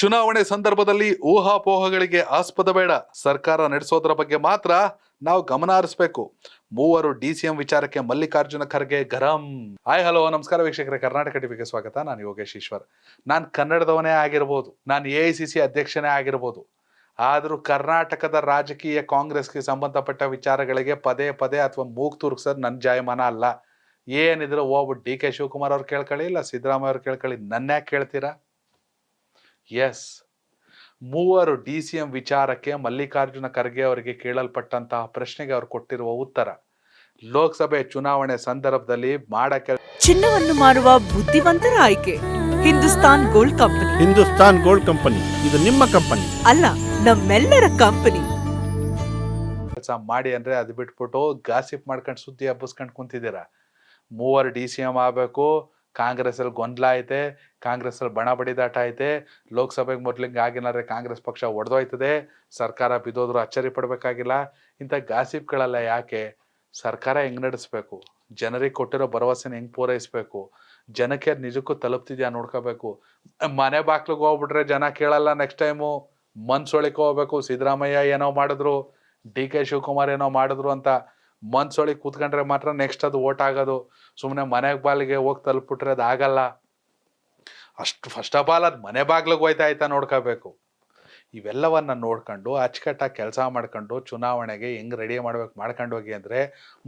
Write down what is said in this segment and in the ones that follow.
ಚುನಾವಣೆ ಸಂದರ್ಭದಲ್ಲಿ ಊಹಾಪೋಹಗಳಿಗೆ ಆಸ್ಪದ ಬೇಡ. ಸರ್ಕಾರ ನಡೆಸೋದ್ರ ಬಗ್ಗೆ ಮಾತ್ರ ನಾವು ಗಮನ ಹರಿಸಬೇಕು. ಮೂವರು ಡಿಸಿಎಂ ವಿಚಾರಕ್ಕೆ ಮಲ್ಲಿಕಾರ್ಜುನ ಖರ್ಗೆ ಗರಂ. ಹಾಯ್ ಹಲೋ ನಮಸ್ಕಾರ ವೀಕ್ಷಕರೇ, ಕರ್ನಾಟಕ ಟಿವಿಗೆ ಸ್ವಾಗತ. ನಾನು ಯೋಗೇಶ್ ಈಶ್ವರ್. ನಾನು ಕನ್ನಡದವನೇ ಆಗಿರ್ಬೋದು, ನಾನು AICC ಅಧ್ಯಕ್ಷನೇ ಆಗಿರ್ಬೋದು, ಆದರೂ ಕರ್ನಾಟಕದ ರಾಜಕೀಯ ಕಾಂಗ್ರೆಸ್ಗೆ ಸಂಬಂಧಪಟ್ಟ ವಿಚಾರಗಳಿಗೆ ಪದೇ ಪದೇ ಅಥವಾ ಮೂಗ್ ತುರ್ಗ್ಸೋದು ನನ್ನ ಜಾಯಮಾನ ಅಲ್ಲ. ಏನಿದ್ರು ಹೋಗ್ಬಿಟ್ಟು DK ಶಿವಕುಮಾರ್ ಅವ್ರು ಕೇಳ್ಕೊಳ್ಳಿ, ಇಲ್ಲ ಸಿದ್ದರಾಮಯ್ಯ ಅವ್ರು ಕೇಳ್ಕೊಳ್ಳಿ, ನನ್ನ್ಯಾಕೆ ಕೇಳ್ತೀರಾ? ಎಸ್, ಮೂವರು DCM ವಿಚಾರಕ್ಕೆ ಮಲ್ಲಿಕಾರ್ಜುನ ಖರ್ಗೆ ಅವರಿಗೆ ಕೇಳಲ್ಪಟ್ಟಂತಹ ಪ್ರಶ್ನೆಗೆ ಅವರು ಕೊಟ್ಟಿರುವ ಉತ್ತರ ಲೋಕಸಭೆ ಚುನಾವಣೆ ಸಂದರ್ಭದಲ್ಲಿ ಮಾಡಕ್ಕೆ ಚಿನ್ನವನ್ನು ಮಾರುವ ಬುದ್ಧಿವಂತರ ಆಯ್ಕೆ Hindustan gold company. Hindustan gold company ಇದು ನಿಮ್ಮ ಕಂಪನಿ ಅಲ್ಲ, ನಮ್ಮೆಲ್ಲರ ಕಂಪನಿ. ಕೆಲಸ ಮಾಡಿ ಅಂದ್ರೆ ಅದು ಬಿಟ್ಬಿಟ್ಟು ಗಾಸಿಪ್ ಮಾಡ್ಕೊಂಡು ಸುದ್ದಿ ಹಬ್ಬಿಸ್ಕೊಂಡು ಕುಂತಿದ್ದೀರಾ. ಮೂವರು DCM ಆಗಬೇಕು, ಕಾಂಗ್ರೆಸ್ ಅಲ್ಲಿ ಗೊಂದಲ ಐತೆ, ಕಾಂಗ್ರೆಸ್ ಅಲ್ಲಿ ಬಣ ಬಡಿದಾಟ ಐತೆ, ಲೋಕಸಭೆಗೆ ಮೊದ್ಲಿಂಗ್ ಆಗಿನಾರೆ ಕಾಂಗ್ರೆಸ್ ಪಕ್ಷ ಒಡೆದೋಯ್ತದೆ, ಸರ್ಕಾರ ಬಿದ್ದೋದ್ರು ಅಚ್ಚರಿ ಪಡ್ಬೇಕಾಗಿಲ್ಲ. ಇಂಥ ಗಾಸಿಪ್ಗಳೆಲ್ಲ ಯಾಕೆ? ಸರ್ಕಾರ ಹೆಂಗ್ ನಡೆಸ್ಬೇಕು, ಜನರಿಗೆ ಕೊಟ್ಟಿರೋ ಭರವಸೆನ ಹೆಂಗ್ ಪೂರೈಸ್ಬೇಕು, ಜನಕ್ಕೆ ನಿಜಕ್ಕೂ ತಲುಪ್ತಿದ್ಯಾ ನೋಡ್ಕೋಬೇಕು. ಮನೆ ಬಾಗ್ಲಿಗೆ ಹೋಗ್ಬಿಟ್ರೆ ಜನ ಕೇಳಲ್ಲ. ನೆಕ್ಸ್ಟ್ ಟೈಮು ಮನ್ಸೊಳಿಗೆ ಹೋಗ್ಬೇಕು. ಸಿದ್ದರಾಮಯ್ಯ ಏನೋ ಮಾಡಿದ್ರು, DK ಶಿವಕುಮಾರ್ ಏನೋ ಮಾಡಿದ್ರು ಅಂತ ಮನ್ಸೊಳಿಗೆ ಕೂತ್ಕೊಂಡ್ರೆ ಮಾತ್ರ ನೆಕ್ಸ್ಟ್ ಅದು ಓಟ್ ಆಗೋದು. ಸುಮ್ಮನೆ ಮನೆಗೆ ಬಾಗಿಲಿಗೆ ಹೋಗಿ ತಲುಪಿಟ್ರೆ ಅದು ಆಗಲ್ಲ. ಅಷ್ಟು ಫಸ್ಟ್ ಆಫ್ ಆಲ್ ಅದು ಮನೆ ಬಾಗ್ಲಿಗೆ ಹೋಯ್ತಾ ನೋಡ್ಕೋಬೇಕು. ಇವೆಲ್ಲವನ್ನ ನೋಡ್ಕೊಂಡು ಅಚ್ಚುಕಟ್ಟಾಗಿ ಕೆಲಸ ಮಾಡ್ಕೊಂಡು ಚುನಾವಣೆಗೆ ಹೆಂಗ್ ರೆಡಿ ಮಾಡ್ಕೊಂಡು ಹೋಗಿ ಅಂದ್ರೆ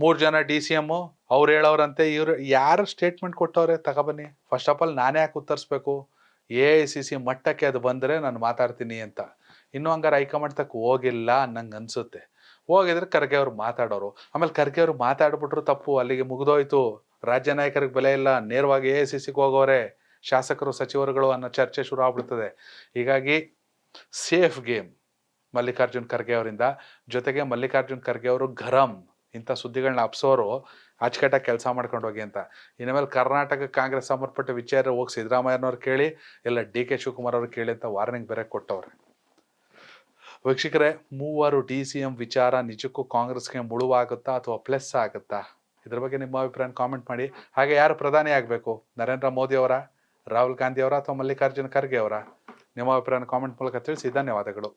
3 ಜನ DCM ಅವ್ರು ಹೇಳೋರಂತೆ ಇವ್ರು ಯಾರು ಸ್ಟೇಟ್ಮೆಂಟ್ ಕೊಟ್ಟವ್ರೆ ತಗೊಬನ್ನಿ. ಫಸ್ಟ್ ಆಫ್ ಆಲ್ ನಾನೇ ಯಾಕೆ ಉತ್ತರಿಸ್ಬೇಕು? AICC ಮಟ್ಟಕ್ಕೆ ಅದು ಬಂದರೆ ನಾನು ಮಾತಾಡ್ತೀನಿ ಅಂತ. ಇನ್ನೂ ಹಂಗಾರೆ ಹೈಕಮಾಂಡ್ ತಕ್ಕ ಹೋಗಿಲ್ಲ ಅನ್ನಂಗೆ ಅನ್ಸುತ್ತೆ. ಹೋಗಿದ್ರೆ ಖರ್ಗೆ ಅವ್ರು ಮಾತಾಡೋರು. ಆಮೇಲೆ ಖರ್ಗೆ ಅವ್ರು ಮಾತಾಡ್ಬಿಟ್ರು ತಪ್ಪು, ಅಲ್ಲಿಗೆ ಮುಗಿದೋಯ್ತು. ರಾಜ್ಯ ನಾಯಕರಿಗೆ ಬೆಲೆ ಇಲ್ಲ, ನೇರವಾಗಿ AICCಗೆ ಹೋಗೋರೆ ಶಾಸಕರು ಸಚಿವರುಗಳು ಅನ್ನೋ ಚರ್ಚೆ ಶುರು ಆಗ್ಬಿಡ್ತದೆ. ಹೀಗಾಗಿ ಸೇಫ್ ಗೇಮ್ ಮಲ್ಲಿಕಾರ್ಜುನ್ ಖರ್ಗೆ ಅವರಿಂದ. ಜೊತೆಗೆ ಮಲ್ಲಿಕಾರ್ಜುನ್ ಖರ್ಗೆ ಅವರು ಗರಂ ಇಂಥ ಸುದ್ದಿಗಳನ್ನ ಹಬ್ಸೋರು ಅಚ್ಚುಕಟ್ಟಾಗಿ ಕೆಲಸ ಮಾಡ್ಕೊಂಡು ಹೋಗಿ ಅಂತ. ಇನ್ಮೇಲೆ ಕರ್ನಾಟಕ ಕಾಂಗ್ರೆಸ್ ಸಂಬಂಧಪಟ್ಟ ವಿಚಾರ ಹೋಗಿ ಸಿದ್ದರಾಮಯ್ಯನವ್ರು ಕೇಳಿ, ಇಲ್ಲ DK ಶಿವಕುಮಾರ್ ಅವ್ರು ಕೇಳಿ ಅಂತ ವಾರ್ನಿಂಗ್ ಬೇರೆ ಕೊಟ್ಟವ್ರೆ. ವೀಕ್ಷಕರೇ, ಮೂವರು DCM ವಿಚಾರ ನಿಜಕ್ಕೂ ಕಾಂಗ್ರೆಸ್ಗೆ ಮುಳುವಾಗುತ್ತಾ ಅಥವಾ ಪ್ಲಸ್ ಆಗುತ್ತಾ? ಇದ್ರ ಬಗ್ಗೆ ನಿಮ್ಮ ಅಭಿಪ್ರಾಯ ಕಾಮೆಂಟ್ ಮಾಡಿ. ಹಾಗೆ ಯಾರು ಪ್ರಧಾನಿ ಆಗಬೇಕು, ನರೇಂದ್ರ ಮೋದಿ ಅವರ, ರಾಹುಲ್ ಗಾಂಧಿ ಅವರ ಅಥವಾ ಮಲ್ಲಿಕಾರ್ಜುನ ಖರ್ಗೆ ಅವರ? ನಿಮ್ಮ ಅಭಿಪ್ರಾಯ ಕಾಮೆಂಟ್ ಮೂಲಕ ತಿಳಿಸಿ. ಧನ್ಯವಾದಗಳು.